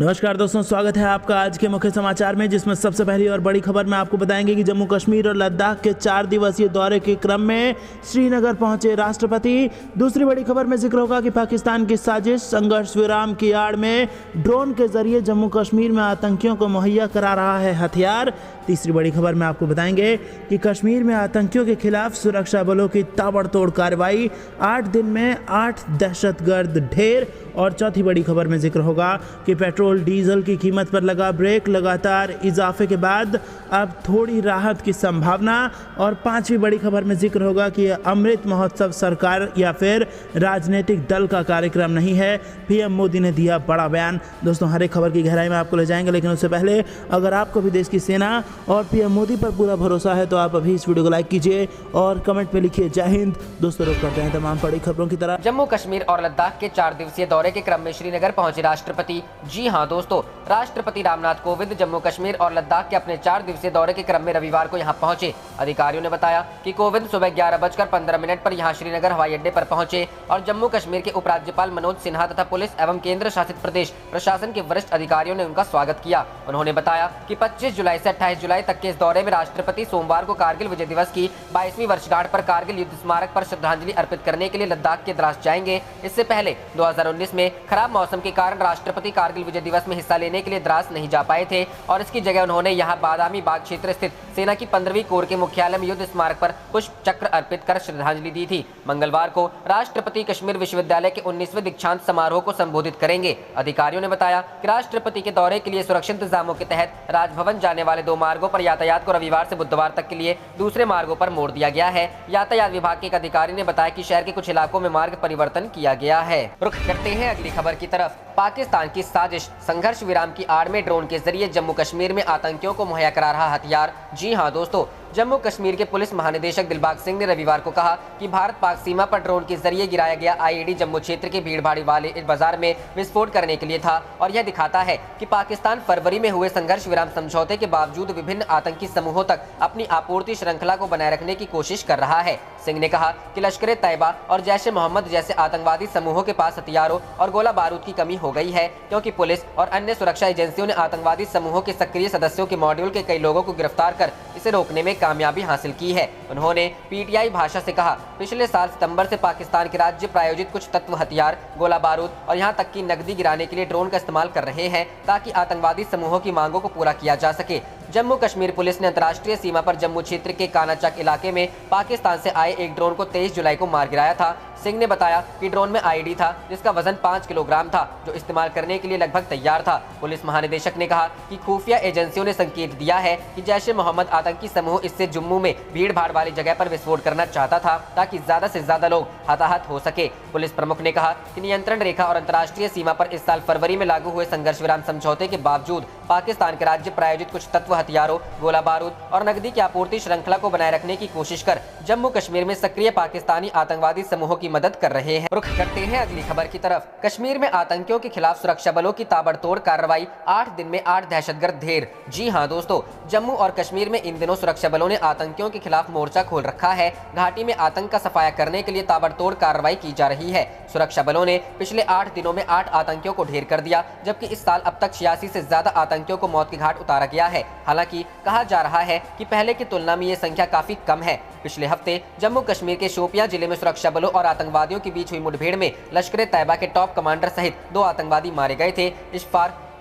नमस्कार दोस्तों, स्वागत है आपका आज के मुख्य समाचार में, जिसमें सबसे पहली और बड़ी खबर में आपको बताएंगे कि जम्मू कश्मीर और लद्दाख के 4 दिवसीय दौरे के क्रम में श्रीनगर पहुंचे राष्ट्रपति। दूसरी बड़ी खबर में जिक्र होगा कि पाकिस्तान की साजिश संघर्ष विराम की आड़ में ड्रोन के जरिए जम्मू कश्मीर में आतंकियों को मुहैया करा रहा है हथियार। तीसरी बड़ी खबर में आपको बताएंगे कि कश्मीर में आतंकियों के खिलाफ सुरक्षा बलों की ताबड़तोड़ कार्रवाई, 8 दिन में 8 दहशतगर्द ढेर। और चौथी बड़ी खबर में जिक्र होगा कि पेट्रोल डीजल की कीमत पर लगा ब्रेक, लगातार इजाफे के बाद अब थोड़ी राहत की संभावना। और पांचवी बड़ी खबर में जिक्र होगा कि अमृत महोत्सव सरकार या फिर राजनीतिक दल का कार्यक्रम नहीं है, पीएम मोदी ने दिया बड़ा बयान। दोस्तों, हर एक खबर की गहराई में आपको ले जाएंगे, लेकिन उससे पहले अगर आपको भी देश की सेना और पीएम मोदी पर पूरा भरोसा है तो आप अभी इस वीडियो को लाइक कीजिए और कमेंट में लिखिए जय हिंद। दोस्तों, रुक करते हैं तमाम बड़ी खबरों की तरफ। जम्मू कश्मीर और लद्दाख के 4 दिवसीय दौरे के क्रम में श्रीनगर पहुंचे राष्ट्रपति। जी हां दोस्तों, राष्ट्रपति रामनाथ कोविंद जम्मू कश्मीर और लद्दाख के अपने 4 दिवसीय दौरे के क्रम में रविवार को यहां पहुंचे। अधिकारियों ने बताया कि कोविंद सुबह 11:15 पर यहां श्रीनगर हवाई अड्डे पर पहुंचे और जम्मू कश्मीर के उपराज्यपाल मनोज सिन्हा तथा पुलिस एवं केंद्र शासित प्रदेश प्रशासन के वरिष्ठ अधिकारियों ने उनका स्वागत किया। उन्होंने बताया कि 25 जुलाई से 28 जुलाई तक के इस दौरे में राष्ट्रपति सोमवार को कारगिल विजय दिवस की 22वीं वर्षगांठ पर कारगिल युद्ध स्मारक पर श्रद्धांजलि अर्पित करने के लिए लद्दाख के द्रास जाएंगे। इससे पहले 2019 में खराब मौसम के कारण राष्ट्रपति कारगिल विजय दिवस में हिस्सा लेने के लिए द्रास नहीं जा पाए थे और इसकी जगह उन्होंने यहां बादामी बाग क्षेत्र स्थित सेना की 15वीं कोर के मुख्यालय में युद्ध स्मारक पर पुष्प चक्र अर्पित कर श्रद्धांजलि दी थी। मंगलवार को राष्ट्रपति कश्मीर विश्वविद्यालय के 19वें दीक्षांत समारोह को संबोधित करेंगे। अधिकारियों ने बताया कि राष्ट्रपति के दौरे के लिए सुरक्षा इंतजामों के तहत राजभवन जाने वाले 2 मार्गों पर यातायात को रविवार से बुधवार तक के लिए दूसरे मार्गों पर मोड़ दिया गया है। यातायात विभाग के एक अधिकारी ने बताया कि शहर के कुछ इलाकों में मार्ग परिवर्तन किया गया है। रुख करते हैं अगली खबर की तरफ। पाकिस्तान की साजिश संघर्ष विराम की आड़ में ड्रोन के जरिए जम्मू कश्मीर में आतंकियों को मुहैया करा रहा हथियार। जी हां दोस्तों, जम्मू कश्मीर के पुलिस महानिदेशक दिलबाग सिंह ने रविवार को कहा कि भारत पाक सीमा पर ड्रोन के जरिए गिराया गया आईईडी जम्मू क्षेत्र के भीड़भाड़ वाले इस बाजार में विस्फोट करने के लिए था और यह दिखाता है कि पाकिस्तान फरवरी में हुए संघर्ष विराम समझौते के बावजूद विभिन्न आतंकी समूहों तक अपनी आपूर्ति श्रृंखला को बनाए रखने की कोशिश कर रहा है। सिंह ने कहा कि लश्कर तैयबा और जैश मोहम्मद जैसे आतंकवादी समूहों के पास हथियारों और गोला बारूद की कमी हो गई है, क्योंकि पुलिस और अन्य सुरक्षा एजेंसियों ने आतंकवादी समूहों के सक्रिय सदस्यों के मॉड्यूल के कई लोगों को गिरफ्तार कर इसे रोकने में कामयाबी हासिल की है। उन्होंने पीटीआई भाषा से कहा, पिछले साल सितंबर से पाकिस्तान के राज्य प्रायोजित कुछ तत्व हथियार, गोला बारूद और यहां तक कि नकदी गिराने के लिए ड्रोन का इस्तेमाल कर रहे हैं ताकि आतंकवादी समूहों की मांगों को पूरा किया जा सके। जम्मू कश्मीर पुलिस ने अंतर्राष्ट्रीय सीमा पर जम्मू क्षेत्र के कानाचक इलाके में पाकिस्तान से आए एक ड्रोन को 23 जुलाई को मार गिराया था। सिंह ने बताया कि ड्रोन में आईडी था जिसका वजन 5 किलोग्राम था, जो इस्तेमाल करने के लिए लगभग तैयार था। पुलिस महानिदेशक ने कहा कि खुफिया एजेंसियों ने संकेत दिया है कि जैश ए मोहम्मद आतंकी समूह इससे जम्मू में भीड़ भाड़ वाली जगह पर विस्फोट करना चाहता था ताकि ज्यादा से ज्यादा लोग हताहत हो सके। पुलिस प्रमुख ने कहा कि नियंत्रण रेखा और अंतर्राष्ट्रीय सीमा पर इस साल फरवरी में लागू हुए संघर्ष विराम समझौते के बावजूद पाकिस्तान के राज्य प्रायोजित कुछ तत्व हथियारों, गोला बारूद और नकदी की आपूर्ति श्रृंखला को बनाए रखने की कोशिश कर जम्मू कश्मीर में सक्रिय पाकिस्तानी आतंकवादी समूहों की मदद कर रहे हैं। रुख करते हैं अगली खबर की तरफ। कश्मीर में आतंकियों के खिलाफ सुरक्षा बलों की ताबड़तोड़ कार्रवाई, 8 दिन में 8 दहशतगर्द ढेर। जी हां दोस्तों, जम्मू और कश्मीर में इन दिनों सुरक्षा बलों ने आतंकियों के खिलाफ मोर्चा खोल रखा है। घाटी में आतंक का सफाया करने के लिए ताबड़तोड़ कार्रवाई की जा रही है। सुरक्षा बलों ने पिछले 8 दिनों में 8 आतंकियों को ढेर कर दिया, जबकि इस साल अब तक 86 से ज्यादा आतंकियों को मौत के घाट उतारा गया है। हालांकि कहा जा रहा है कि पहले की तुलना में ये संख्या काफी कम है। पिछले हफ्ते जम्मू कश्मीर के शोपियां जिले में सुरक्षा बलों और आतंकवादियों के बीच हुई मुठभेड़ में लश्कर तैयबा के टॉप कमांडर सहित 2 आतंकवादी मारे गए थे।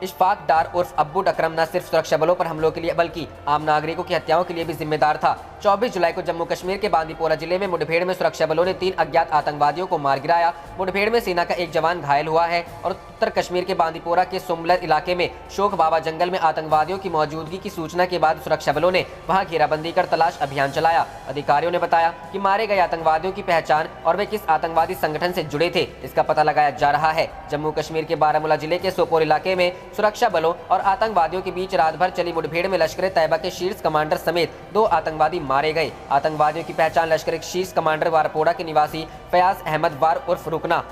इशफाक डार उर्फ अब्बू अकरम न सिर्फ सुरक्षा बलों पर हमलों के लिए बल्कि आम नागरिकों की हत्याओं के लिए भी जिम्मेदार था। 24 जुलाई को जम्मू कश्मीर के बांदीपोरा जिले में मुठभेड़ में सुरक्षा बलों ने 3 अज्ञात आतंकवादियों को मार गिराया। मुठभेड़ में सेना का एक जवान घायल हुआ है और उत्तर कश्मीर के बांदीपोरा के सुमलर इलाके में शोख बाबा जंगल में आतंकवादियों की मौजूदगी की सूचना के बाद सुरक्षा बलों ने वहां घेराबंदी कर तलाश अभियान चलाया। अधिकारियों ने बताया कि मारे गए आतंकवादियों की पहचान और वे किस आतंकवादी संगठन से जुड़े थे इसका पता लगाया जा रहा है। जम्मू कश्मीर के बारामूला जिले के सोपोर इलाके में सुरक्षा बलों और आतंकवादियों के बीच रात भर चली मुठभेड़ में लश्कर तैयबा के शीर्ष कमांडर समेत 2 आतंकवादी मारे गए। आतंकवादियों की पहचान लश्कर के शीर्ष कमांडर वारपोड़ा के निवासी फयाज अहमद वार उर्फ रुकना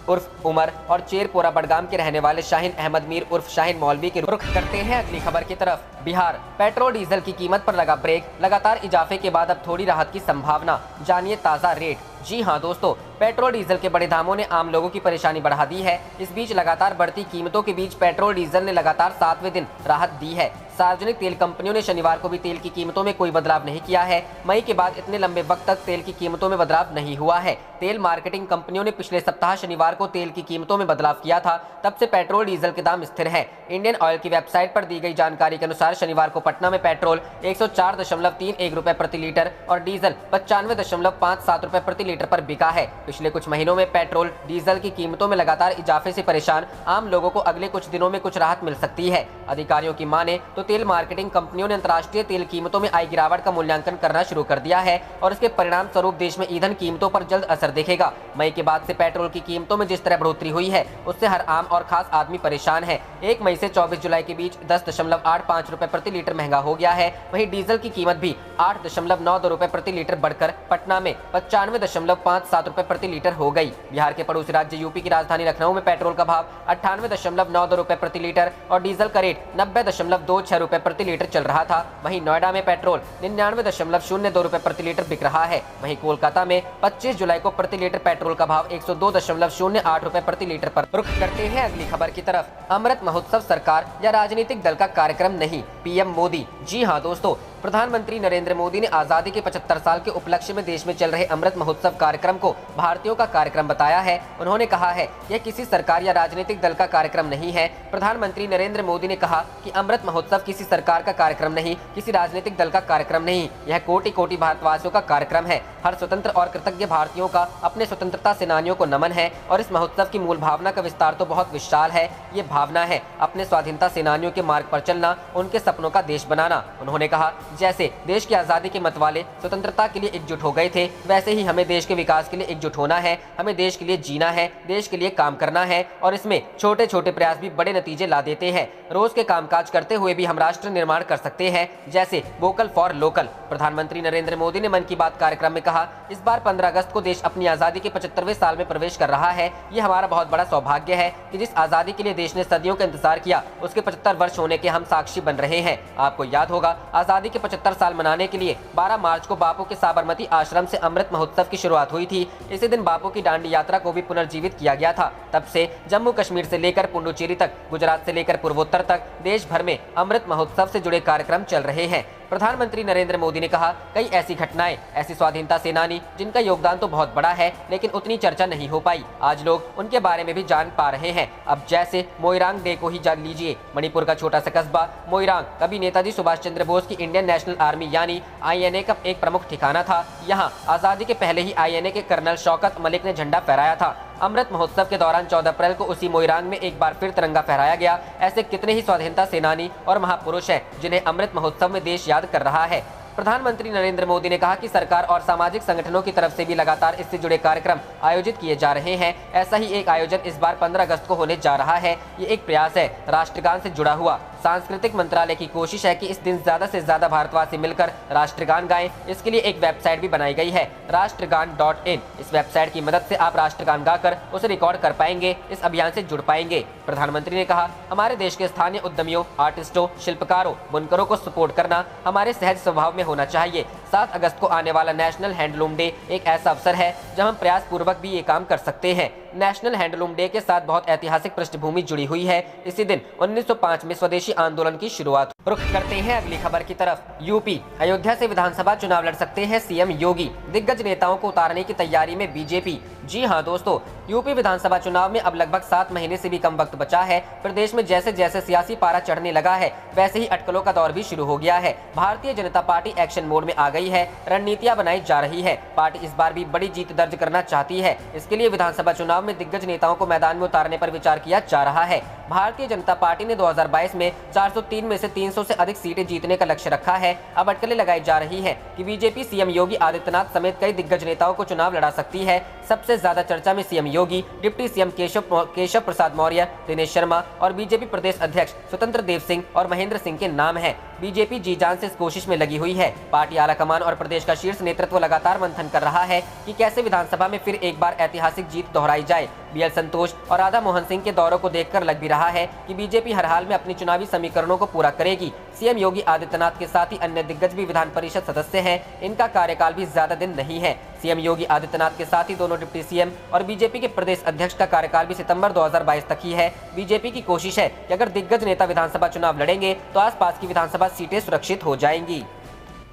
उर्फ उमर और चेरपोरा बडगाम के रहने वाले शाहीन अहमद मीर उर्फ शाहीन मौलवी के रुख करते हैं अगली खबर की तरफ। बिहार पेट्रोल डीजल की कीमत पर लगा ब्रेक, लगातार इजाफे के बाद अब थोड़ी राहत की संभावना। जानिए ताज़ा रेट। जी हां दोस्तों, पेट्रोल डीजल के बड़े दामों ने आम लोगों की परेशानी बढ़ा दी है। इस बीच लगातार बढ़ती कीमतों के बीच पेट्रोल डीजल ने लगातार 7वें दिन राहत दी है। सार्वजनिक तेल कंपनियों ने शनिवार को भी तेल की कीमतों में कोई बदलाव नहीं किया है। मई के बाद इतने लंबे वक्त तक तेल की कीमतों में बदलाव नहीं हुआ है। तेल मार्केटिंग कंपनियों ने पिछले सप्ताह शनिवार को तेल की कीमतों में बदलाव किया था, तब से पेट्रोल डीजल के दाम स्थिर है। इंडियन ऑयल की वेबसाइट पर दी गई जानकारी के अनुसार शनिवार को पटना में पेट्रोल 104.31 रुपए प्रति लीटर और डीजल 95.57 रुपए प्रति लीटर पर बिका है। पिछले कुछ महीनों में पेट्रोल डीजल की कीमतों में लगातार इजाफे से परेशान आम लोगों को अगले कुछ दिनों में कुछ राहत मिल सकती है। अधिकारियों की माने तो तेल मार्केटिंग कंपनियों ने अंतर्राष्ट्रीय तेल कीमतों में आई गिरावट का मूल्यांकन करना शुरू कर दिया है और इसके परिणाम स्वरूप देश में ईंधन कीमतों पर जल्द असर दिखेगा। मई के बाद से पेट्रोल की कीमतों में जिस तरह बढ़ोतरी हुई है उससे हर आम और खास आदमी परेशान है। 1 मई से 24 जुलाई के बीच 10.85 रुपए प्रति लीटर महंगा हो गया है। वहीं डीजल की कीमत भी 8.92 रुपए प्रति लीटर बढ़कर पटना में 95.57 रुपए प्रति लीटर हो गई। बिहार के पड़ोसी राज्य यूपी की राजधानी लखनऊ में पेट्रोल का भाव 98.92 रुपए प्रति लीटर और डीजल का रेट 90.26 रुपए प्रति लीटर चल रहा था। वहीं नोएडा में पेट्रोल 99.02 रुपए प्रति लीटर बिक रहा है। वहीं कोलकाता में 25 जुलाई को प्रति लीटर पेट्रोल का भाव 102.08 रुपए प्रति लीटर पर। रुख करते हैं अगली खबर की तरफ। अमृत महोत्सव सरकार या राजनीतिक दल का कार्यक्रम नहीं, पीएम मोदी। जी हां दोस्तों, प्रधानमंत्री नरेंद्र मोदी ने आजादी के 75 साल के उपलक्ष्य में देश में चल रहे अमृत महोत्सव कार्यक्रम को भारतीयों का कार्यक्रम बताया है। उन्होंने कहा है यह किसी सरकार या राजनीतिक दल का कार्यक्रम नहीं है। प्रधानमंत्री नरेंद्र मोदी ने कहा कि अमृत महोत्सव किसी सरकार का कार्यक्रम नहीं, किसी राजनीतिक दल का कार्यक्रम नहीं, यह कोटि कोटि भारतवासियों का कार्यक्रम है। हर स्वतंत्र और कृतज्ञ भारतीयों का अपने स्वतंत्रता सेनानियों को नमन है और इस महोत्सव की मूल भावना का विस्तार तो बहुत विशाल है। ये भावना है अपने स्वाधीनता सेनानियों के मार्ग पर चलना, उनके सपनों का देश बनाना। उन्होंने कहा जैसे देश की आजादी के मतवाले स्वतंत्रता के लिए एकजुट हो गए थे, वैसे ही हमें देश के विकास के लिए एकजुट होना है। हमें देश के लिए जीना है, देश के लिए काम करना है और इसमें छोटे छोटे प्रयास भी बड़े नतीजे ला देते हैं। रोज के कामकाज करते हुए भी हम राष्ट्र निर्माण कर सकते हैं, जैसे वोकल फॉर लोकल। प्रधानमंत्री नरेंद्र मोदी ने मन की बात कार्यक्रम में कहा, इस बार 15 अगस्त को देश अपनी आजादी के 75वें साल में प्रवेश कर रहा है। ये हमारा बहुत बड़ा सौभाग्य है कि जिस आजादी के लिए देश ने सदियों का इंतजार किया, उसके 75 वर्ष होने के हम साक्षी बन रहे हैं। आपको याद होगा, आजादी के 75 साल मनाने के लिए 12 मार्च को बापू के साबरमती आश्रम से अमृत महोत्सव की शुरुआत हुई थी। इसी दिन बापू की दांडी यात्रा को भी पुनर्जीवित किया गया था। तब से जम्मू कश्मीर से लेकर पुडुचेरी तक, गुजरात से लेकर पूर्वोत्तर तक देश भर में अमृत महोत्सव से जुड़े कार्यक्रम चल रहे हैं। प्रधानमंत्री नरेंद्र मोदी ने कहा, कई ऐसी घटनाएं, ऐसी स्वाधीनता सेनानी जिनका योगदान तो बहुत बड़ा है लेकिन उतनी चर्चा नहीं हो पाई, आज लोग उनके बारे में भी जान पा रहे हैं। अब जैसे मोइरांग डे को ही जान लीजिए। मणिपुर का छोटा सा कस्बा मोइरांग कभी नेताजी सुभाष चंद्र बोस की इंडियन नेशनल आर्मी यानी INA का एक प्रमुख ठिकाना था। यहाँ आजादी के पहले ही INA के कर्नल शौकत मलिक ने झंडा फहराया था। अमृत महोत्सव के दौरान 14 अप्रैल को उसी मोइरांग में एक बार फिर तिरंगा फहराया गया। ऐसे कितने ही स्वाधीनता सेनानी और महापुरुष हैं जिन्हें अमृत महोत्सव में देश याद कर रहा है। प्रधानमंत्री नरेंद्र मोदी ने कहा कि सरकार और सामाजिक संगठनों की तरफ से भी लगातार इससे जुड़े कार्यक्रम आयोजित किए जा रहे हैं। ऐसा ही एक आयोजन इस बार 15 अगस्त को होने जा रहा है। ये एक प्रयास है राष्ट्रगान से जुड़ा हुआ। सांस्कृतिक मंत्रालय की कोशिश है कि इस दिन ज्यादा से ज्यादा भारतवासी मिलकर राष्ट्रगान गाएं। इसके लिए एक वेबसाइट भी बनाई गई है, राष्ट्रगान.in। इस वेबसाइट की मदद से आप राष्ट्रगान गाकर उसे रिकॉर्ड कर पाएंगे, इस अभियान से जुड़ पाएंगे। प्रधानमंत्री ने कहा, हमारे देश के स्थानीय उद्यमियों, आर्टिस्टों, शिल्पकारों, बुनकरों को सपोर्ट करना हमारे सहज स्वभाव में होना चाहिए। 7 अगस्त को आने वाला नेशनल हैंडलूम डे एक ऐसा अवसर है जब हम प्रयास पूर्वक भी ये काम कर सकते हैं। नेशनल हैंडलूम डे के साथ बहुत ऐतिहासिक पृष्ठभूमि जुड़ी हुई है। इसी दिन 1905 में स्वदेशी आंदोलन की शुरुआत। रुख करते हैं अगली खबर की तरफ। यूपी अयोध्या से विधानसभा चुनाव लड़ सकते हैं सीएम योगी, दिग्गज नेताओं को उतारने की तैयारी में बीजेपी। जी हां दोस्तों, यूपी विधानसभा चुनाव में अब लगभग 7 महीने से भी कम वक्त बचा है। प्रदेश में जैसे जैसे सियासी पारा चढ़ने लगा है, वैसे ही अटकलों का दौर भी शुरू हो गया है। Bharatiya Janata party action mode में आ गई है, रणनीतियां बनाई जा रही है। पार्टी इस बार भी बड़ी जीत दर्ज करना चाहती है। इसके लिए विधानसभा चुनाव में दिग्गज नेताओं को मैदान में उतारने पर विचार किया जा रहा है। भारतीय जनता पार्टी ने 2022 में 403 में से 300 से अधिक सीटें जीतने का लक्ष्य रखा है। अब अटकलें लगाई जा रही है कि बीजेपी सीएम योगी आदित्यनाथ समेत कई दिग्गज नेताओं को चुनाव लड़ा सकती है। सबसे ज्यादा चर्चा में सीएम योगी, डिप्टी सीएम केशव प्रसाद मौर्य, दिनेश शर्मा और बीजेपी प्रदेश अध्यक्ष स्वतंत्र देव सिंह और महेंद्र सिंह के नाम हैं। बीजेपी जी जान से इस कोशिश में लगी हुई है। पार्टी आलाकमान और प्रदेश का शीर्ष नेतृत्व लगातार मंथन कर रहा है कि कैसे विधानसभा में फिर एक बार ऐतिहासिक जीत दोहराई जाए। बीएल संतोष और राधा मोहन सिंह के दौरों को देखकर लग भी रहा है कि बीजेपी हर हाल में अपनी चुनावी समीकरणों को पूरा करेगी। सीएम योगी आदित्यनाथ के साथ ही अन्य दिग्गज भी विधान परिषद सदस्य हैं। इनका कार्यकाल भी ज्यादा दिन नहीं है। सीएम योगी आदित्यनाथ के साथ ही दोनों डिप्टी सीएम और बीजेपी के प्रदेश अध्यक्ष का कार्यकाल भी सितंबर 2022 तक ही है। बीजेपी की कोशिश है कि अगर दिग्गज नेता विधानसभा चुनाव लड़ेंगे तो आसपास की विधानसभा सीटें सुरक्षित हो जाएंगी।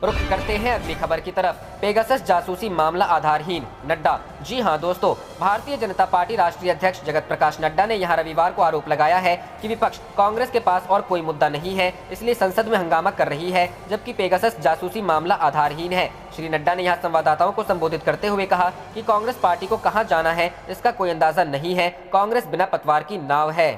रुख करते हैं अगली खबर की तरफ। पेगासस जासूसी मामला आधारहीन, नड्डा। जी हां दोस्तों, भारतीय जनता पार्टी राष्ट्रीय अध्यक्ष जगत प्रकाश नड्डा ने यहां रविवार को आरोप लगाया है कि विपक्ष कांग्रेस के पास और कोई मुद्दा नहीं है, इसलिए संसद में हंगामा कर रही है, जबकि पेगासस जासूसी मामला आधारहीन है। श्री नड्डा ने यहां संवाददाताओं को संबोधित करते हुए कहा कि कांग्रेस पार्टी को कहां जाना है इसका कोई अंदाजा नहीं है, कांग्रेस बिना पतवार की नाव है।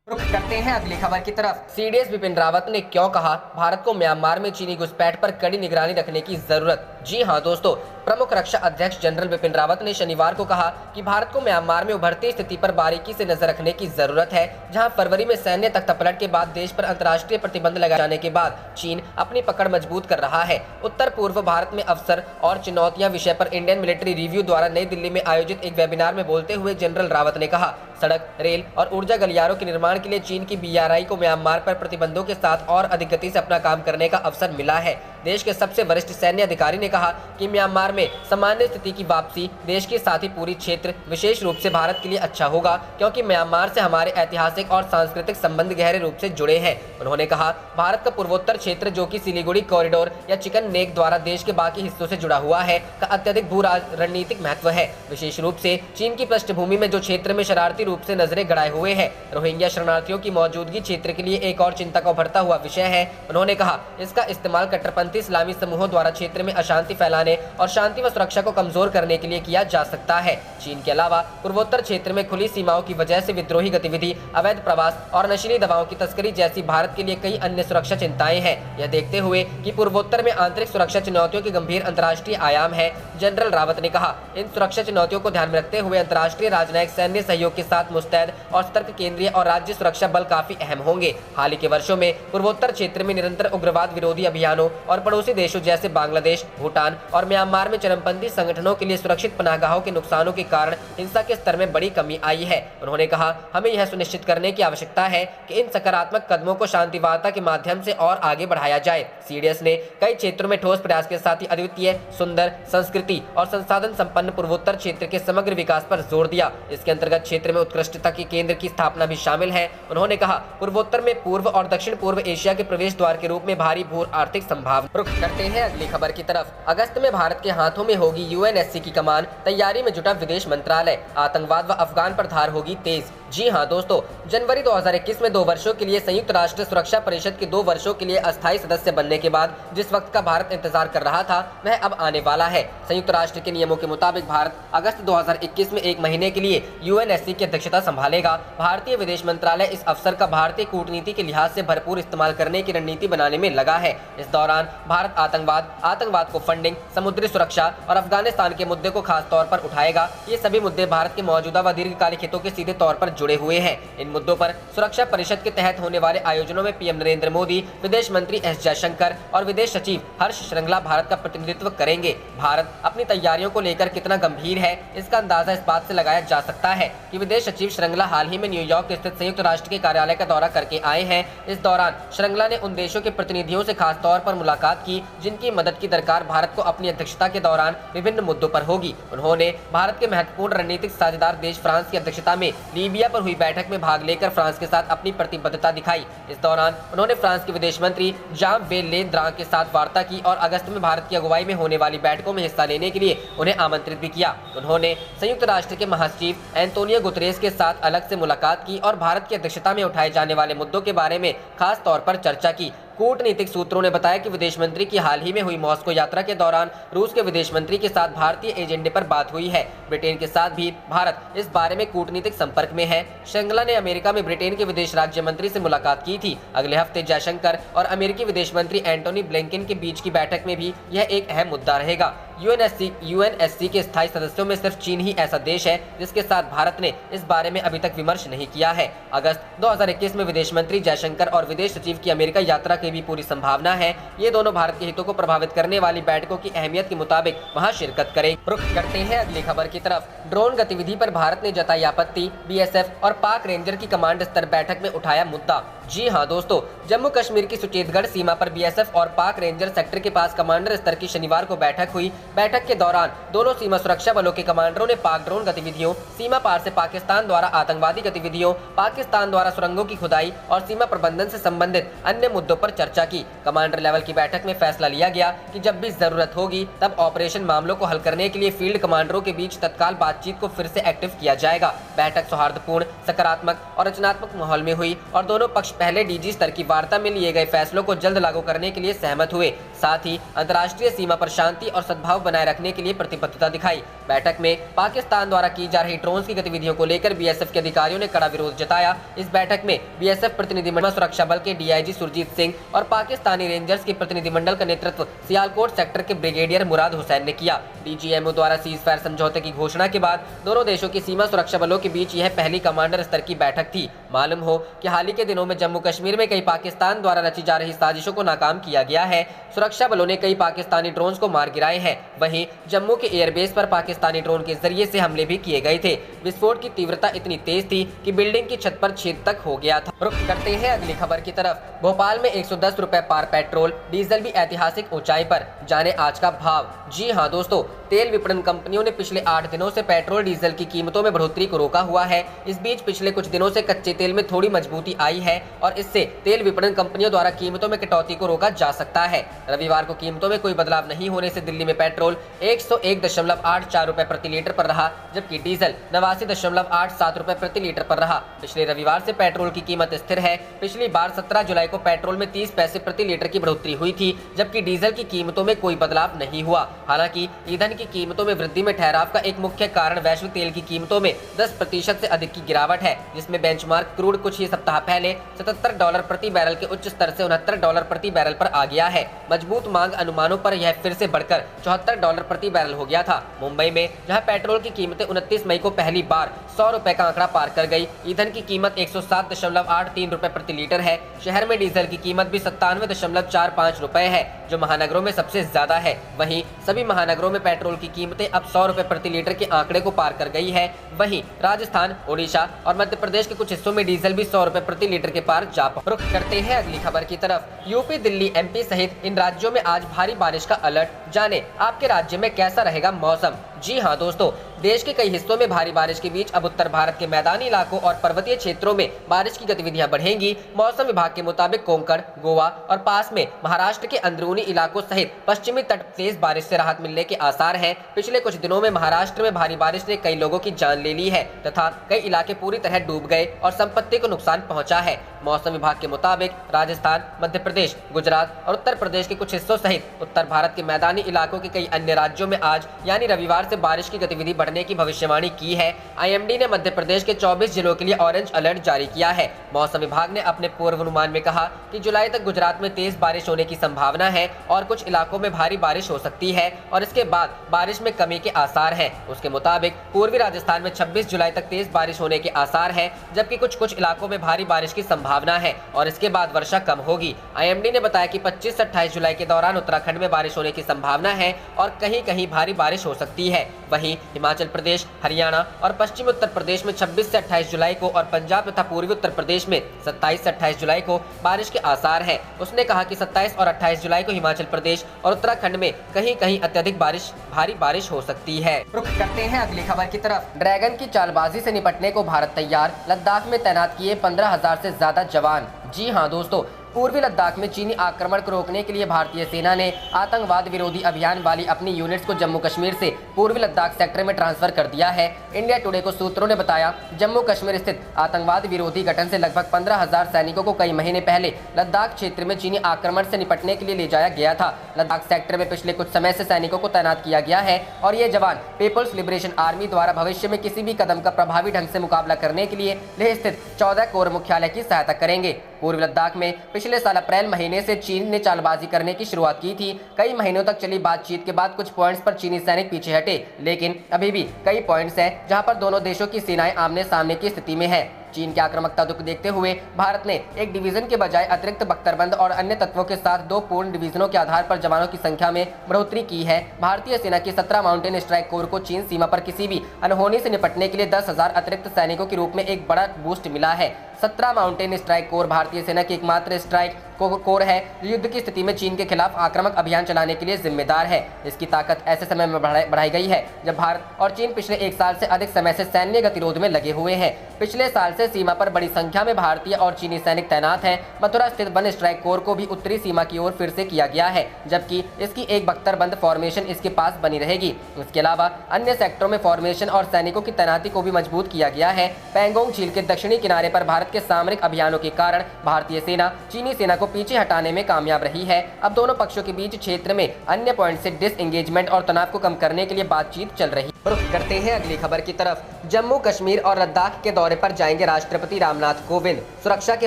रुख करते हैं अगली खबर की तरफ। सीडीएस बिपिन रावत ने क्यों कहा भारत को म्यांमार में चीनी घुसपैठ पर कड़ी निगरानी रखने की जरूरत। जी हां दोस्तों, प्रमुख रक्षा अध्यक्ष जनरल बिपिन रावत ने शनिवार को कहा कि भारत को म्यांमार में उभरती स्थिति पर बारीकी से नजर रखने की जरूरत है, जहां फरवरी में सैन्य तख्तापलट के बाद देश पर अंतर्राष्ट्रीय प्रतिबंध लगाए जाने के बाद चीन अपनी पकड़ मजबूत कर रहा है। उत्तर पूर्व भारत में अवसर और चुनौतियां विषय पर इंडियन मिलिट्री रिव्यू द्वारा नई दिल्ली में आयोजित एक वेबिनार में बोलते हुए जनरल रावत ने कहा, सड़क, रेल और ऊर्जा गलियारों के निर्माण के लिए चीन की BRI को म्यांमार पर प्रतिबंधों के साथ और अधिक गति से अपना काम करने का अवसर मिला है। देश के सबसे वरिष्ठ सैन्य अधिकारी ने कहा कि म्यांमार में सामान्य स्थिति की वापसी देश के साथ ही पूरी क्षेत्र, विशेष रूप से भारत के लिए अच्छा होगा, क्योंकि म्यांमार से हमारे ऐतिहासिक और सांस्कृतिक संबंध गहरे रूप से जुड़े हैं। उन्होंने कहा, भारत का पूर्वोत्तर क्षेत्र, जो कि सिलीगुड़ी कॉरिडोर या चिकन नेक द्वारा देश के बाकी हिस्सों से जुड़ा हुआ है, का अत्यधिक भू रणनीतिक महत्व है। विशेष रूप से चीन की पृष्ठभूमि में जो क्षेत्र में शरारती रूप से नजरें गड़ाए हुए हैं, रोहिंग्या शरणार्थियों की मौजूदगी क्षेत्र के लिए एक और चिंता का उभरता हुआ विषय है। उन्होंने कहा, इसका इस्तेमाल कट्टरपंथी इस्लामी समूहों द्वारा क्षेत्र में अशांति फैलाने और शांति व सुरक्षा को कमजोर करने के लिए किया जा सकता है। चीन के अलावा पूर्वोत्तर क्षेत्र में खुली सीमाओं की वजह से विद्रोही गतिविधि, अवैध प्रवास और नशीली दवाओं की तस्करी जैसी भारत के लिए कई अन्य सुरक्षा चिंताएं हैं। यह देखते हुए कि पूर्वोत्तर में आंतरिक सुरक्षा चुनौतियों के गंभीर अंतर्राष्ट्रीय आयाम है, जनरल रावत ने कहा, इन सुरक्षा चुनौतियों को ध्यान में रखते हुए अंतर्राष्ट्रीय राजनयिक सैन्य सहयोग के साथ मुस्तैद और सतर्क केंद्रीय और राज्य सुरक्षा बल काफी अहम होंगे। हाल ही के वर्षों में पूर्वोत्तर क्षेत्र में निरंतर उग्रवाद विरोधी अभियानों और पड़ोसी देशों जैसे बांग्लादेश, भूटान और म्यांमार में चरमपंथी संगठनों के लिए सुरक्षित पनाहगाहों के नुकसानों के कारण हिंसा के स्तर में बड़ी कमी आई है। उन्होंने कहा, हमें यह सुनिश्चित करने की आवश्यकता है कि इन सकारात्मक कदमों को शांति वार्ता के माध्यम से और आगे बढ़ाया जाए। सीडीएस ने कई क्षेत्रों में ठोस प्रयास के साथ ही अद्वितीय, सुंदर, संस्कृति और संसाधन संपन्न पूर्वोत्तर क्षेत्र के समग्र विकास पर जोर दिया। इसके अंतर्गत क्षेत्र में उत्कृष्टता के केंद्र की स्थापना भी शामिल है। उन्होंने कहा, पूर्वोत्तर में पूर्व और दक्षिण पूर्व एशिया के प्रवेश द्वार के रूप में भारी भू आर्थिक संभावना। रुख करते हैं अगली खबर की तरफ। अगस्त में भारत के हाथों में होगी UNSC की कमान, तैयारी में जुटा विदेश मंत्रालय, आतंकवाद व अफगान पर धार होगी तेज। जी हां दोस्तों, जनवरी 2021 में 2 वर्षों के लिए संयुक्त राष्ट्र सुरक्षा परिषद के 2 वर्षों के लिए अस्थायी सदस्य बनने के बाद जिस वक्त का भारत इंतजार कर रहा था, वह अब आने वाला है। संयुक्त राष्ट्र के नियमों के मुताबिक भारत अगस्त 2021 में 1 महीने के लिए UNSC की अध्यक्षता संभालेगा। भारतीय विदेश मंत्रालय इस अवसर का भारतीय कूटनीति के लिहाज से भरपूर इस्तेमाल करने की रणनीति बनाने में लगा है। इस दौरान भारत आतंकवाद को फंडिंग, समुद्री सुरक्षा और अफगानिस्तान के मुद्दे को खास तौर पर उठाएगा। ये सभी मुद्दे भारत के मौजूदा व दीर्घकालिक हितों के सीधे तौर पर जुड़े हुए हैं। इन मुद्दों पर सुरक्षा परिषद के तहत होने वाले आयोजनों में पीएम नरेंद्र मोदी, विदेश मंत्री एस जयशंकर और विदेश सचिव हर्ष श्रृंगला भारत का प्रतिनिधित्व करेंगे। भारत अपनी तैयारियों को लेकर कितना गंभीर है, इसका अंदाजा इस बात से लगाया जा सकता है कि विदेश सचिव श्रृंगला हाल ही में न्यूयॉर्क स्थित संयुक्त राष्ट्र के कार्यालय का दौरा करके आए हैं। इस दौरान श्रृंगला ने उन देशों के प्रतिनिधियों से खास तौर पर मुलाकात की जिनकी मदद की दरकार भारत को अपनी अध्यक्षता के दौरान विभिन्न मुद्दों पर होगी। उन्होंने भारत के महत्वपूर्ण रणनीतिक साझेदार देश फ्रांस की अध्यक्षता में लीबिया पर हुई बैठक में भाग लेकर फ्रांस के साथ अपनी प्रतिबद्धता दिखाई। इस दौरान उन्होंने फ्रांस के विदेश मंत्री जान-बेल ले ड्रां के साथ वार्ता की और अगस्त में भारत की अगुवाई में होने वाली बैठकों में हिस्सा लेने के लिए उन्हें आमंत्रित भी किया। उन्होंने संयुक्त राष्ट्र के महासचिव एंटोनियो गुतरेस के साथ अलग से मुलाकात की और भारत की अध्यक्षता में उठाए जाने वाले मुद्दों के बारे में खास तौर पर चर्चा की। कूटनीतिक सूत्रों ने बताया कि विदेश मंत्री की हाल ही में हुई मॉस्को यात्रा के दौरान रूस के विदेश मंत्री के साथ भारतीय एजेंडे पर बात हुई है। ब्रिटेन के साथ भी भारत इस बारे में कूटनीतिक संपर्क में है। श्रृंगला ने अमेरिका में ब्रिटेन के विदेश राज्य मंत्री से मुलाकात की थी। अगले हफ्ते जयशंकर और अमेरिकी विदेश मंत्री एंटोनी ब्लिंकन के बीच की बैठक में भी यह एक अहम मुद्दा रहेगा। यूएनएससी के स्थायी सदस्यों में सिर्फ चीन ही ऐसा देश है जिसके साथ भारत ने इस बारे में अभी तक विमर्श नहीं किया है। अगस्त 2021 में विदेश मंत्री जयशंकर और विदेश सचिव की अमेरिका यात्रा की भी पूरी संभावना है। ये दोनों भारत के हितों को प्रभावित करने वाली बैठकों की अहमियत के मुताबिक वहां शिरकत करें। रुख करते हैं अगली खबर की तरफ। ड्रोन गतिविधि पर भारत ने जताई आपत्ति, बीएसएफ और पाक रेंजर की कमांड स्तर बैठक में उठाया मुद्दा। जी हां दोस्तों, जम्मू कश्मीर की सुचेतगढ़ सीमा पर बीएसएफ और पाक रेंजर सेक्टर के पास कमांडर स्तर की शनिवार को बैठक हुई। बैठक के दौरान दोनों सीमा सुरक्षा बलों के कमांडरों ने पाक ड्रोन गतिविधियों, सीमा पार से पाकिस्तान द्वारा आतंकवादी गतिविधियों, पाकिस्तान द्वारा सुरंगों की खुदाई और सीमा प्रबंधन से संबंधित अन्य मुद्दों पर चर्चा की। कमांडर लेवल की बैठक में फैसला लिया गया कि जब भी जरूरत होगी तब ऑपरेशन मामलों को हल करने के लिए फील्ड कमांडरों के बीच तत्काल बातचीत को फिर से एक्टिव किया जाएगा। बैठक सौहार्दपूर्ण, सकारात्मक और रचनात्मक माहौल में हुई और दोनों पक्ष पहले डीजी स्तर की वार्ता में लिए गए फैसलों को जल्द लागू करने के लिए सहमत हुए। साथ ही अंतर्राष्ट्रीय सीमा पर शांति और सद्भाव बनाए रखने के लिए प्रतिबद्धता दिखाई। बैठक में पाकिस्तान द्वारा की जा रही ड्रोन की गतिविधियों को लेकर बीएसएफ के अधिकारियों ने कड़ा विरोध जताया। इस बैठक में बीएसएफ प्रतिनिधिमंडल सुरक्षा बल के डीआईजी सुरजीत सिंह और पाकिस्तानी रेंजर्स के प्रतिनिधिमंडल का नेतृत्व सियालकोट सेक्टर के ब्रिगेडियर मुराद हुसैन ने किया। डीजीएमओ द्वारा सीज फायर समझौते की घोषणा के बाद दोनों देशों की सीमा सुरक्षा बलों के बीच यह पहली कमांडर स्तर की बैठक थी। मालूम हो कि हाल ही के दिनों में जम्मू कश्मीर में कई पाकिस्तान द्वारा रची जा रही साजिशों को नाकाम किया गया है। सुरक्षा बलों ने कई पाकिस्तानी ड्रोन को मार गिराए हैं। वहीं जम्मू के एयरबेस पर पाकिस्तानी ड्रोन के जरिए से हमले भी किए गए थे। विस्फोट की तीव्रता इतनी तेज थी कि बिल्डिंग की छत पर छेद तक हो गया था। रुख करते हैं अगली खबर की तरफ। भोपाल में 110 रुपए पार पेट्रोल, डीजल भी ऐतिहासिक ऊंचाई पर। जाने आज का भाव। जी हां दोस्तों, तेल विपणन कंपनियों ने पिछले 8 दिनों से पेट्रोल डीजल की कीमतों में बढ़ोतरी को रोका हुआ है। इस बीच पिछले कुछ दिनों से कच्चे तेल में थोड़ी मजबूती आई है और इससे तेल विपणन कंपनियों द्वारा कीमतों में कटौती को रोका जा सकता है। रविवार को कीमतों में कोई बदलाव नहीं होने से दिल्ली में पेट्रोल 101.84 रुपए प्रति लीटर पर रहा, जबकि डीजल 89.87 रुपए प्रति लीटर पर रहा। पिछले रविवार से पेट्रोल की कीमत स्थिर है। पिछली बार 17 जुलाई को पेट्रोल में 30 पैसे प्रति लीटर की बढ़ोतरी हुई थी, जबकि डीजल की कीमतों में कोई बदलाव नहीं हुआ। हालांकि ईंधन की कीमतों में वृद्धि में ठहराव का एक मुख्य कारण वैश्विक तेल की कीमतों में 10% से अधिक की गिरावट है, जिसमें बेंचमार्क क्रूड कुछ ही सप्ताह पहले $77 प्रति बैरल के उच्च स्तर से $69 प्रति बैरल पर आ गया है। मजबूत मांग अनुमानों पर यह फिर से बढ़कर $74 प्रति बैरल हो गया था। मुंबई में जहां पेट्रोल की कीमतें 29 मई को पहली बार 100 रुपए का आंकड़ा पार कर गई, ईंधन की कीमत 107.83 रुपए प्रति लीटर है। शहर में डीजल की कीमत भी 97.45 रुपए है, जो महानगरों में सबसे ज्यादा है। वहीं सभी महानगरों में पेट्रोल की कीमतें अब 100 रुपए प्रति लीटर के आंकड़े को पार कर गई है। वहीं राजस्थान, ओडिशा और मध्य प्रदेश के कुछ हिस्सों में डीजल भी 100 रुपए प्रति लीटर के पार जा पहुंचा। रुख करते हैं अगली खबर की तरफ। यूपी, दिल्ली, एमपी सहित इन राज्यों में आज भारी बारिश का अलर्ट। जाने आपके राज्य में कैसा रहेगा मौसम। जी हां दोस्तों, देश के कई हिस्सों में भारी बारिश के बीच अब उत्तर भारत के मैदानी इलाकों और पर्वतीय क्षेत्रों में बारिश की गतिविधियां बढ़ेंगी। मौसम विभाग के मुताबिक कोंकण, गोवा और पास में महाराष्ट्र के अंदरूनी इलाकों सहित पश्चिमी तट तेज बारिश से राहत मिलने के आसार हैं। पिछले कुछ दिनों में महाराष्ट्र में भारी बारिश ने कई लोगों की जान ले ली है तथा कई इलाके पूरी तरह डूब गए और संपत्ति को नुकसान पहुंचा है। मौसम विभाग के मुताबिक राजस्थान, मध्य प्रदेश, गुजरात और उत्तर प्रदेश के कुछ हिस्सों सहित उत्तर भारत के मैदानी इलाकों के कई अन्य राज्यों में आज यानी रविवार से बारिश की गतिविधि बढ़ने की भविष्यवाणी की है। आईएमडी ने मध्य प्रदेश के 24 जिलों के लिए ऑरेंज अलर्ट जारी किया है। मौसम विभाग ने अपने पूर्वानुमान में कहा कि जुलाई तक गुजरात में तेज बारिश होने की संभावना है और कुछ इलाकों में भारी बारिश हो सकती है और इसके बाद बारिश में कमी के आसार हैं। उसके मुताबिक पूर्वी राजस्थान में 26 जुलाई तक तेज बारिश होने के आसार हैं, जबकि कुछ इलाकों में भारी बारिश की संभावना है और इसके बाद वर्षा कम होगी। आईएमडी ने बताया कि 25 से 28 जुलाई के दौरान उत्तराखंड में बारिश होने की संभावना है और कहीं कहीं भारी बारिश हो सकती है। वहीं हिमाचल प्रदेश, हरियाणा और पश्चिमी उत्तर प्रदेश में 26 से 28 जुलाई को और पंजाब तथा पूर्वी उत्तर प्रदेश में 27 से 28 जुलाई को बारिश के आसार हैं। उसने कहा कि 27 और 28 जुलाई को हिमाचल प्रदेश और उत्तराखंड में कहीं कहीं अत्यधिक भारी बारिश हो सकती है। रुख करते हैं अगली खबर की तरफ। ड्रैगन की चालबाजी से निपटने को भारत तैयार, लद्दाख में तैनात किए 15,000 से ज्यादा जवान। जी हां दोस्तों, पूर्वी लद्दाख में चीनी आक्रमण को रोकने के लिए भारतीय सेना ने आतंकवाद विरोधी अभियान वाली अपनी यूनिट्स को जम्मू कश्मीर से पूर्वी लद्दाख सेक्टर में ट्रांसफर कर दिया है। इंडिया टुडे को सूत्रों ने बताया, जम्मू कश्मीर स्थित आतंकवाद विरोधी गठन से लगभग 15,000 सैनिकों को कई महीने पहले लद्दाख क्षेत्र में चीनी आक्रमण से निपटने के लिए ले जाया गया था। लद्दाख सेक्टर में पिछले कुछ समय से सैनिकों को तैनात किया गया है और ये जवान पीपुल्स लिबरेशन आर्मी द्वारा भविष्य में किसी भी कदम का प्रभावी ढंग से मुकाबला करने के लिए लेह स्थित 14 कोर मुख्यालय की सहायता करेंगे। पूर्वी लद्दाख में पिछले साल अप्रैल महीने से चीन ने चालबाजी करने की शुरुआत की थी। कई महीनों तक चली बातचीत के बाद कुछ पॉइंट्स पर चीनी सैनिक पीछे हटे, लेकिन अभी भी कई पॉइंट्स हैं जहां पर दोनों देशों की सेनाएं आमने सामने की स्थिति में है। चीन की आक्रामकता को देखते हुए भारत ने एक डिवीजन के बजाय अतिरिक्त बख्तरबंद और अन्य तत्वों के साथ 2 पूर्ण डिवीजनों के आधार पर जवानों की संख्या में बढ़ोतरी की है। भारतीय सेना की 17 माउंटेन स्ट्राइक कोर को चीन सीमा पर किसी भी अनहोनी से निपटने के लिए 10,000 अतिरिक्त सैनिकों के रूप में एक बड़ा बूस्ट मिला है। 17 माउंटेन स्ट्राइक कोर भारतीय सेना की एकमात्र स्ट्राइक कोर है जो युद्ध की स्थिति में चीन के खिलाफ आक्रामक अभियान चलाने के लिए जिम्मेदार है। इसकी ताकत ऐसे समय में बढ़ाई गई है जब भारत और चीन पिछले 1 साल से अधिक समय से सैन्य गतिरोध में लगे हुए हैं। पिछले साल से सीमा पर बड़ी संख्या में भारतीय और चीनी सैनिक तैनात हैं। मथुरा स्थित वन स्ट्राइक कोर को भी उत्तरी सीमा की ओर फिर से किया गया है, जबकि इसकी एक बख्तरबंद फॉर्मेशन इसके पास बनी रहेगी। इसके अलावा अन्य सेक्टरों में फॉर्मेशन और सैनिकों की तैनाती को भी मजबूत किया गया है। पैंगोंग झील के दक्षिणी किनारे पर भारत के सामरिक अभियानों के कारण भारतीय सेना चीनी सेना को पीछे हटाने में कामयाब रही है। अब दोनों पक्षों के बीच क्षेत्र में अन्य पॉइंट से डिसएंगेजमेंट और तनाव को कम करने के लिए बातचीत चल रही है। रुख करते हैं अगली खबर की तरफ। जम्मू कश्मीर और लद्दाख के दौरे पर जाएंगे राष्ट्रपति रामनाथ कोविंद, सुरक्षा के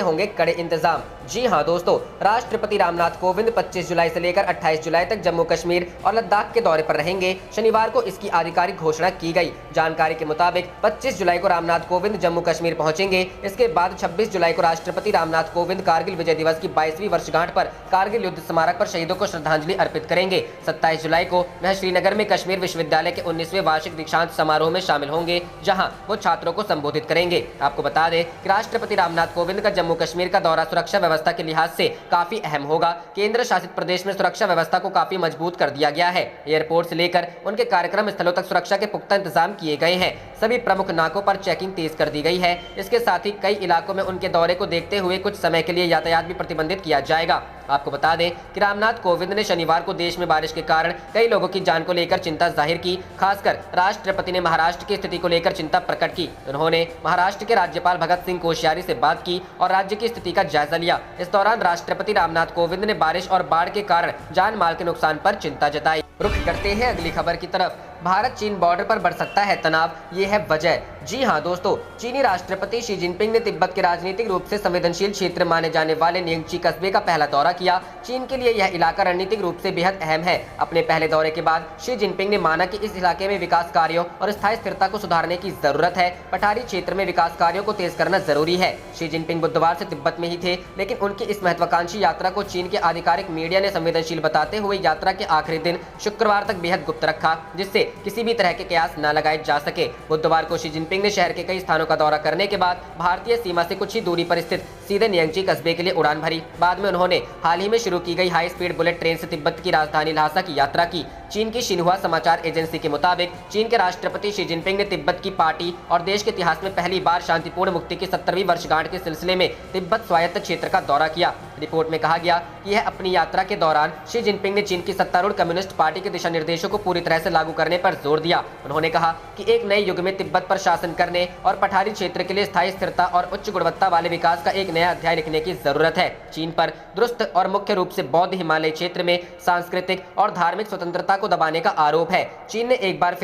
होंगे कड़े इंतजाम। जी हां दोस्तों, राष्ट्रपति रामनाथ कोविंद 25 जुलाई से लेकर 28 जुलाई तक जम्मू कश्मीर और लद्दाख के दौरे पर रहेंगे। शनिवार को इसकी आधिकारिक घोषणा की गई। जानकारी के मुताबिक 25 जुलाई को रामनाथ कोविंद जम्मू कश्मीर पहुंचेंगे। इसके बाद 26 जुलाई को राष्ट्रपति रामनाथ कोविंद कारगिल विजय दिवस की 22वीं वर्षगांठ पर कारगिल युद्ध स्मारक पर शहीदों को श्रद्धांजलि अर्पित करेंगे। 27 जुलाई को वह श्रीनगर में कश्मीर विश्वविद्यालय के 19वें वार्षिक दीक्षांत समारोह में शामिल होंगे, जहां वो छात्रों को संबोधित करेंगे। आपको बता दें कि राष्ट्रपति रामनाथ कोविंद का जम्मू कश्मीर का दौरा सुरक्षा व्यवस्था के लिहाज से काफी अहम होगा। केंद्र शासित प्रदेश में सुरक्षा व्यवस्था को काफी मजबूत कर दिया गया है। एयरपोर्ट से लेकर उनके कार्यक्रम स्थलों तक सुरक्षा के पुख्ता इंतजाम किए गए हैं। सभी प्रमुख नाकों पर चेकिंग तेज कर दी गई है। इसके साथ ही कई इलाकों में उनके दौरे को देखते हुए कुछ समय के लिए यातायात भी प्रतिबंधित किया जाएगा। आपको बता दें कि रामनाथ कोविंद ने शनिवार को देश में बारिश के कारण कई लोगों की जान को लेकर चिंता जाहिर की। खासकर राष्ट्रपति ने महाराष्ट्र की स्थिति को लेकर चिंता प्रकट की। उन्होंने महाराष्ट्र के राज्यपाल भगत सिंह कोश्यारी से बात की और राज्य की स्थिति का जायजा लिया। इस दौरान राष्ट्रपति रामनाथ कोविंद ने बारिश और बाढ़ के कारण जान माल के नुकसान पर चिंता जताई। रुख करते हैं अगली खबर की तरफ। भारत चीन बॉर्डर पर बढ़ सकता है तनाव, ये है वजह। जी हां दोस्तों, चीनी राष्ट्रपति शी जिनपिंग ने तिब्बत के राजनीतिक रूप से संवेदनशील क्षेत्र माने जाने वाले नियंगची कस्बे का पहला दौरा किया। चीन के लिए यह इलाका रणनीतिक रूप से बेहद अहम है। अपने पहले दौरे के बाद शी जिनपिंग ने माना कि इस इलाके में विकास कार्यों और स्थायी स्थिरता को सुधारने की जरूरत है। पठारी क्षेत्र में विकास कार्यों को तेज करना जरूरी है। शी जिनपिंग बुधवार से तिब्बत में ही थे, लेकिन उनकी इस महत्वाकांक्षी यात्रा को चीन के आधिकारिक मीडिया ने संवेदनशील बताते हुए यात्रा के आखिरी दिन शुक्रवार तक बेहद गुप्त रखा, जिससे किसी भी तरह के कयास न लगाए जा सके। बुधवार को शी जिनपिंग ने शहर के कई स्थानों का दौरा करने के बाद भारतीय सीमा से कुछ ही दूरी पर स्थित सीधे नियंगची कस्बे के लिए उड़ान भरी। बाद में उन्होंने हाल ही में शुरू की गई हाई स्पीड बुलेट ट्रेन से तिब्बत की राजधानी ल्हासा की यात्रा की। चीन की शिन्हुआ समाचार एजेंसी के मुताबिक चीन के राष्ट्रपति शी जिनपिंग ने तिब्बत की पार्टी और देश के इतिहास में पहली बार शांतिपूर्ण मुक्ति की 70वीं वर्षगांठ के सिलसिले में तिब्बत स्वायत्त क्षेत्र का दौरा किया। रिपोर्ट में कहा गया कि यह अपनी यात्रा के दौरान शी जिनपिंग ने चीन की सत्तारूढ़ कम्युनिस्ट पार्टी के दिशा निर्देशों को पूरी तरह से लागू करने पर जोर दिया। उन्होंने कहा कि एक नए युग में तिब्बत पर शासन करने और पठारी क्षेत्र के लिए स्थायी स्थिरता और उच्च गुणवत्ता वाले विकास का एक नया अध्याय लिखने की जरूरत है। चीन पर दुरुस्त और मुख्य रूप से बौद्ध हिमालय क्षेत्र में सांस्कृतिक और धार्मिक स्वतंत्रता को दबाने का आरोप है। चीन ने एक बार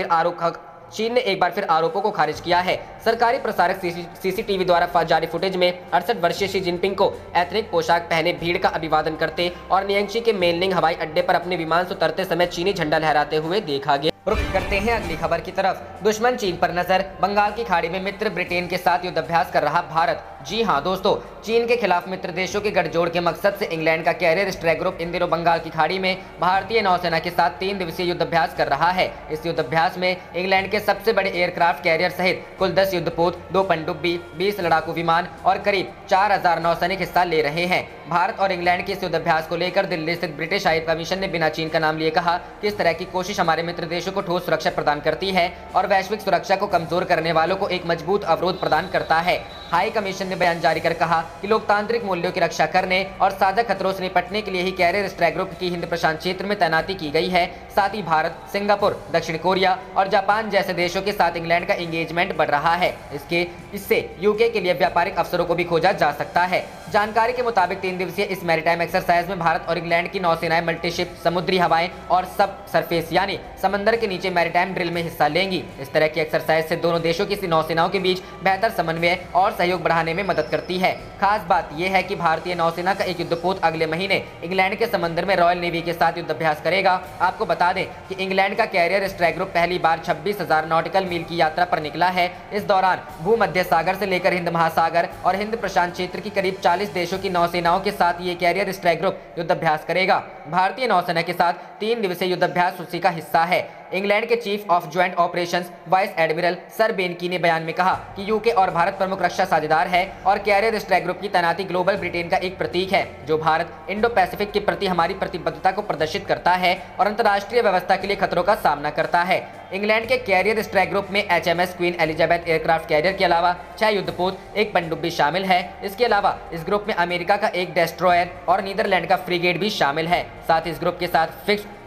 फिर आरोपों को खारिज किया है। सरकारी प्रसारक सीसीटीवी द्वारा जारी फुटेज में 68 वर्षीय शी जिनपिंग को एथनिक पोशाक पहने भीड़ का अभिवादन करते और नियंगची के मेनलिंग हवाई अड्डे पर अपने विमान से उतरते समय चीनी झंडा लहराते हुए देखा गया। रुख करते हैं अगली खबर की तरफ। दुश्मन चीन पर नजर, बंगाल की खाड़ी में मित्र ब्रिटेन के साथ युद्धाभ्यास कर रहा भारत। जी हां दोस्तों, चीन के खिलाफ मित्र देशों के गठजोड़ के मकसद से इंग्लैंड का कैरियर स्ट्राइक ग्रुप इन दिनों बंगाल की खाड़ी में भारतीय नौसेना के साथ 3 दिवसीय युद्धाभ्यास कर रहा है। इस युद्धाभ्यास में इंग्लैंड के सबसे बड़े एयरक्राफ्ट कैरियर सहित कुल 10 युद्धपोत, 2 पनडुब्बी, 20 लड़ाकू विमान और करीब 4000 नौसैनिक हिस्सा ले रहे हैं। भारत और इंग्लैंड के इस युद्धाभ्यास को लेकर दिल्ली स्थित ब्रिटिश हाई कमीशन ने बिना चीन का नाम लिए कहा कि इस तरह की कोशिश हमारे मित्र देशों को ठोस सुरक्षा प्रदान करती है और वैश्विक सुरक्षा को कमजोर करने वालों को एक मजबूत अवरोध प्रदान करता है। हाई कमीशन ने बयान जारी कर कहा कि लोकतांत्रिक मूल्यों की रक्षा करने और साझा खतरों से निपटने के लिए ही कैरियर स्ट्राइक ग्रुप की हिंद प्रशांत क्षेत्र में तैनाती की गई है। साथ ही भारत, सिंगापुर, दक्षिण कोरिया और जापान जैसे देशों के साथ इंग्लैंड का एंगेजमेंट बढ़ रहा है। इससे यूके के लिए व्यापारिक अवसरों को भी खोजा जा सकता है। जानकारी के मुताबिक 3 दिवसीय इस मैरीटाइम एक्सरसाइज में भारत और इंग्लैंड की नौसेनाएं मल्टीशिप, समुद्री हवाएं और सब सरफेस यानी समंदर के नीचे मैरीटाइम ड्रिल में हिस्सा लेंगी। इस तरह की एक्सरसाइज से दोनों देशों की नौसेनाओं के बीच बेहतर समन्वय और सहयोग बढ़ाने में मदद करती है। खास बात यह है कि भारतीय नौसेना का एक युद्धपोत अगले महीने इंग्लैंड के समंदर में रॉयल नेवी के साथ युद्धाभ्यास करेगा। आपको बता दें कि इंग्लैंड का कैरियर स्ट्राइक ग्रुप पहली बार 26,000 नॉटिकल मील की यात्रा पर निकला है। इस दौरान भूमध्य सागर से लेकर हिंद महासागर और हिंद प्रशांत क्षेत्र की करीब 40 देशों की नौसेनाओं के साथ ये कैरियर स्ट्राइक ग्रुप युद्धाभ्यास करेगा। भारतीय नौसेना के साथ 3 दिवसीय युद्धाभ्यास उसी का हिस्सा है। इंग्लैंड के chief of joint operations vice admiral sir Ben Key ने बयान में कहा कि यूके और भारत प्रमुख रक्षा साझेदार है और कैरियर स्ट्राइक ग्रुप की तैनाती ग्लोबल ब्रिटेन का एक प्रतीक है जो भारत इंडो पैसिफिक के प्रति हमारी प्रतिबद्धता को प्रदर्शित करता है और अंतर्राष्ट्रीय व्यवस्था के लिए खतरों का सामना करता है। इंग्लैंड के कैरियर स्ट्राइक ग्रुप में HMS queen Elizabeth aircraft carrier के अलावा 6 युद्धपोत, एक पनडुब्बी शामिल है। इसके अलावा इस ग्रुप में अमेरिका का एक डेस्ट्रॉयर और नीदरलैंड का फ्रिगेट भी शामिल है। साथ ही इस ग्रुप के साथ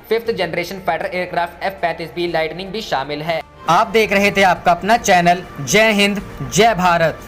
fifth generation fighter aircraft F-35B lightning भी शामिल है। आप देख रहे थे आपका अपना चैनल जय हिंद जय भारत।